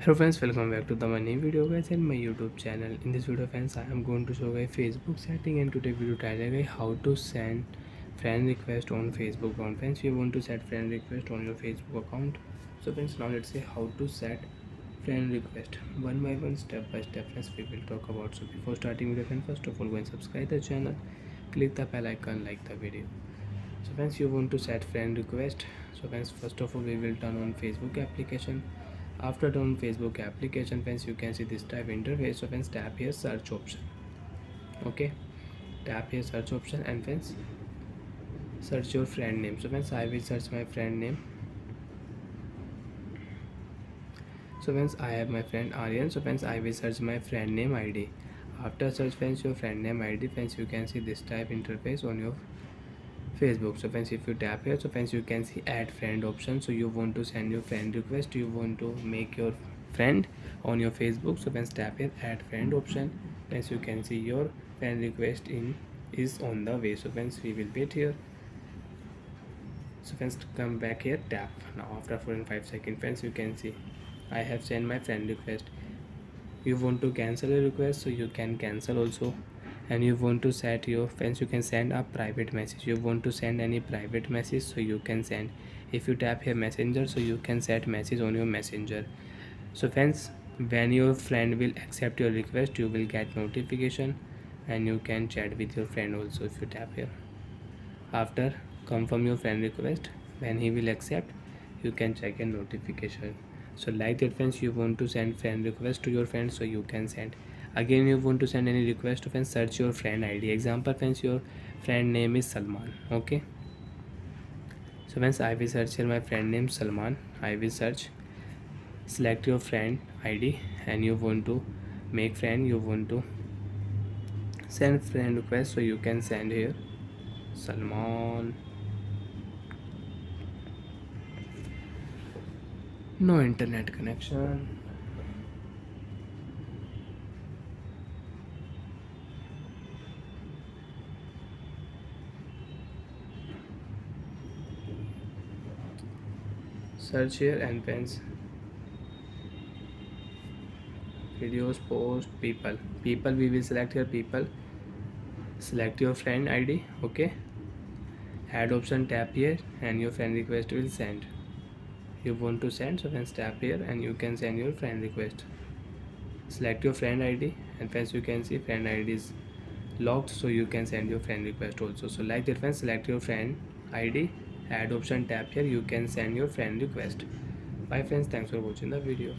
Hello friends, welcome back to the my new video guys and my YouTube channel. In this video friends, I am going to show guys Facebook setting, and today video title guys how to send friend request on Facebook. On friends, you want to set friend request on your Facebook account. So friends, now let's say how to set friend request one by one, step by step. Friends, we will talk about. So before starting video friends, first of all go and subscribe the channel, click the bell icon, like the video. So friends, you want to set friend request. So friends, first of all we will turn on Facebook application. After turn on Facebook application friends, you can see this type interface. So friends, tap here search option. Okay, tap here search option and friends, search your friend name. So friends, I will search my friend name. So friends, I have my friend Aryan. So friends, I will search my friend name ID. After search friends your friend name ID friends, you can see this type interface on your Facebook. So friends, if you tap here, so friends, you can see add friend option. So you want to send your friend request, you want to make your friend on your Facebook. So friends, tap here add friend option. Friends, you can see your friend request in is on the way. So friends, we will wait here. So friends, come back here, tap. Now after 4 and 5 seconds friends, you can see I have sent my friend request. You want to cancel a request, so you can cancel also. And you want to set your friends, you can send a private message. You want to send any private message, so you can send. If you tap here messenger, so you can set message on your messenger. So friends, when your friend will accept your request, you will get notification, and you can chat with your friend also. If you tap here, after confirm your friend request, when he will accept, you can check a notification. So like that friends, you want to send friend request to your friends, so you can send. Again, you want to send any request to friends, search your friend ID. Example friends, your friend name is Salman. Okay, so friends, I will search here my friend name Salman. I will search, select your friend ID, and you want to make friend, you want to send friend request, so you can send here Salman. No internet connection. Search here and pens, videos, post, people we will select here people. Select your friend ID. Okay, add option, tap here and your friend request will send. You want to send, so then tap here and you can send your friend request. Select your friend ID and friends, you can see friend ID is locked, so you can send your friend request also. So like that friends, select your friend ID, add option, tap here, you can send your friend request. Bye friends, thanks for watching the video.